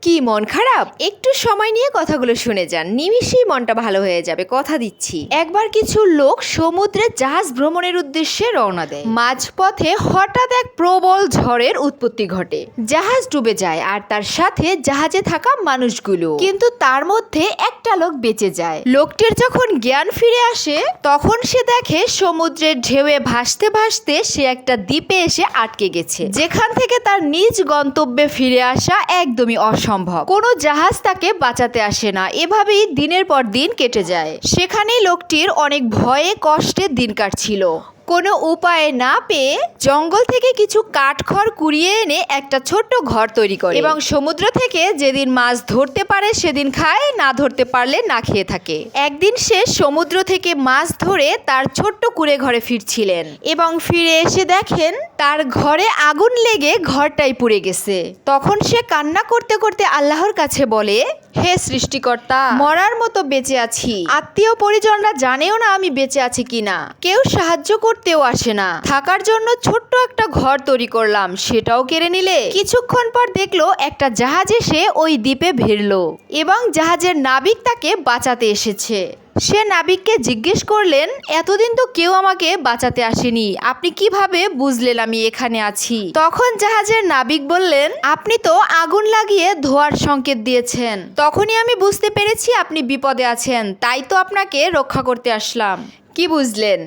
কি মন খারাপ? একটু সময় নিয়ে কথাগুলো শুনে যান, নিমিষেই মনটা ভালো হয়ে যাবে, কথা দিচ্ছি। একবার কিছু লোক সমুদ্রে জাহাজ ভ্রমণের উদ্দেশ্যে রওনা দেয়। মাঝপথে হঠাৎ এক প্রবল ঝড়ের উৎপত্তি ঘটে, জাহাজ ডুবে যায় আর তার সাথে জাহাজে থাকা মানুষগুলো। কিন্তু তার মধ্যে একটা লোক বেঁচে যায়। লোকটির যখন জ্ঞান ফিরে আসে তখন সে দেখে সমুদ্রের ঢেউয়ে ভাসতে ভাসতে সে একটা দ্বীপে এসে আটকে গেছে, যেখান থেকে তার নিজ গন্তব্যে ফিরে আসা একদমই অসম্ভব। কোনো জাহাজ তাকে বাঁচাতে আসে না। এভাবেই দিনের পর দিন কেটে যায়। সেখানেই লোকটির অনেক ভয়ে কষ্টে দিন কাটছিল। কোনো উপায় না পেয়ে জঙ্গল থেকে কিছু কাঠখড় কুড়িয়ে এনে একটা ছোট্ট ঘর তৈরি করে এবং সমুদ্র থেকে যেদিন মাছ ধরতে পারে সেদিন খায়, না ধরতে পারলে না খেয়ে থাকে। একদিন সে সমুদ্র থেকে মাছ ধরে তার ছোট্ট কুঁড়ে ঘরে ফিরছিলেন এবং ফিরে এসে দেখেন তার ঘরে আগুন লেগে ঘরটাই পুড়ে গেছে। তখন সে কান্না করতে করতে আল্লাহর কাছে বলে, হে সৃষ্টিকর্তা, মরার মতো বেঁচে আছি, আত্মীয় পরিজনরা জানেও না আমি বেঁচে আছি কিনা, কেউ সাহায্য করতেও আসে না, থাকার জন্য ছোট্ট একটা ঘর তৈরি করলাম, সেটাও কেড়ে নিলে। কিছুক্ষণ পর দেখলো একটা জাহাজ এসে ওই দ্বীপে ভিড়লো এবং জাহাজের নাবিক তাকে বাঁচাতে এসেছে। সে নাবিককে জিজ্ঞেস করলেন, এতদিন তো কেউ আমাকে বাঁচাতে আসেনি, আপনি কিভাবে বুঝলেন আমি এখানে আছি? তখন জাহাজের নাবিক বললেন, আপনি তো আগুন লাগিয়ে ধোঁয়ার সংকেত দিয়েছেন, তখনই আমি বুঝতে পেরেছি আপনি বিপদে আছেন, তাই তো আপনাকে রক্ষা করতে আসলাম। কি বুঝলেন?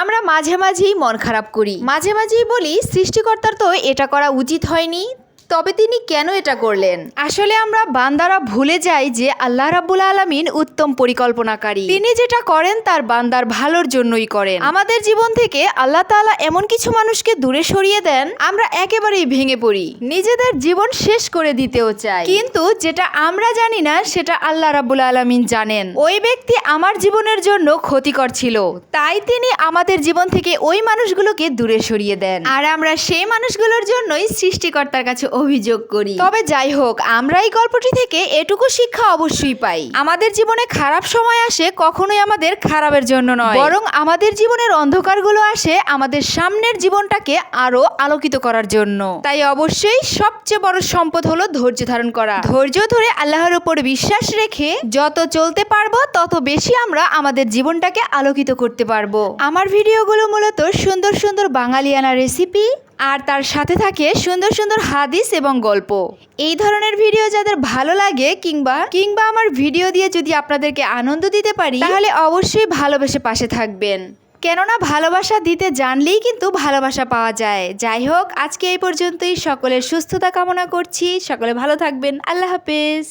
আমরা মাঝে মাঝেই মন খারাপ করি, মাঝে মাঝেই বলি সৃষ্টিকর্তার তো এটা করা উচিত হয়নি, তবে তিনি কেন এটা করলেন? আসলে আমরা বান্দারা ভুলে যাই যে আল্লাহ রাব্বুল আলামিন উত্তম পরিকল্পনাকারী। তিনি যেটা করেন তার বান্দার ভালোর জন্যই করেন। আমাদের জীবন থেকে আল্লাহ তাআলা এমন কিছু মানুষকে দূরে সরিয়ে দেন, আমরা একেবারেই ভেঙে পড়ি, নিজেদের জীবন শেষ করে দিতেও চাই। কিন্তু যেটা আমরা জানি না সেটা আল্লাহ রাব্বুল আলামিন জানেন। ওই ব্যক্তি আমার জীবনের জন্য ক্ষতিকর ছিল, তাই তিনি আমাদের জীবন থেকে ওই মানুষগুলোকে দূরে সরিয়ে দেন, আর আমরা সেই মানুষগুলোর জন্যই সৃষ্টিকর্তার কাছে অভিযোগ করি। তবে যাই হোক, আমরা এই গল্পটি থেকে এটুকু শিক্ষা অবশ্যই পাই, আমাদের জীবনে খারাপ সময় আসে কখনোই আমাদের খারাপের জন্য নয়, বরং আমাদের জীবনের অন্ধকারগুলো আসে আমাদের সামনের জীবনটাকে আরো আলোকিত করার জন্য। তাই অবশ্যই সবচেয়ে বড় সম্পদ হলো ধৈর্য ধারণ করা। ধৈর্য ধরে আল্লাহর উপর বিশ্বাস রেখে যত চলতে পারবো তত বেশি আমরা আমাদের জীবনটাকে আলোকিত করতে পারবো। আমার ভিডিওগুলো মূলত সুন্দর সুন্দর বাঙালিয়ানা রেসিপি আর তার সাথে থাকে সুন্দর সুন্দর হাদিস এবং গল্প। এই ধরনের ভিডিও যাদের ভালো লাগে কিংবা আমার ভিডিও দিয়ে যদি আপনাদেরকে আনন্দ দিতে পারি, তাহলে অবশ্যই ভালোবেসে পাশে থাকবেন, কেননা ভালোবাসা দিতে জানলেই কিন্তু ভালোবাসা পাওয়া যায়। যাই হোক, আজকে এই পর্যন্তই। সকলের সুস্থতা কামনা করছি, সকলে ভালো থাকবেন। আল্লাহ হাফেজ।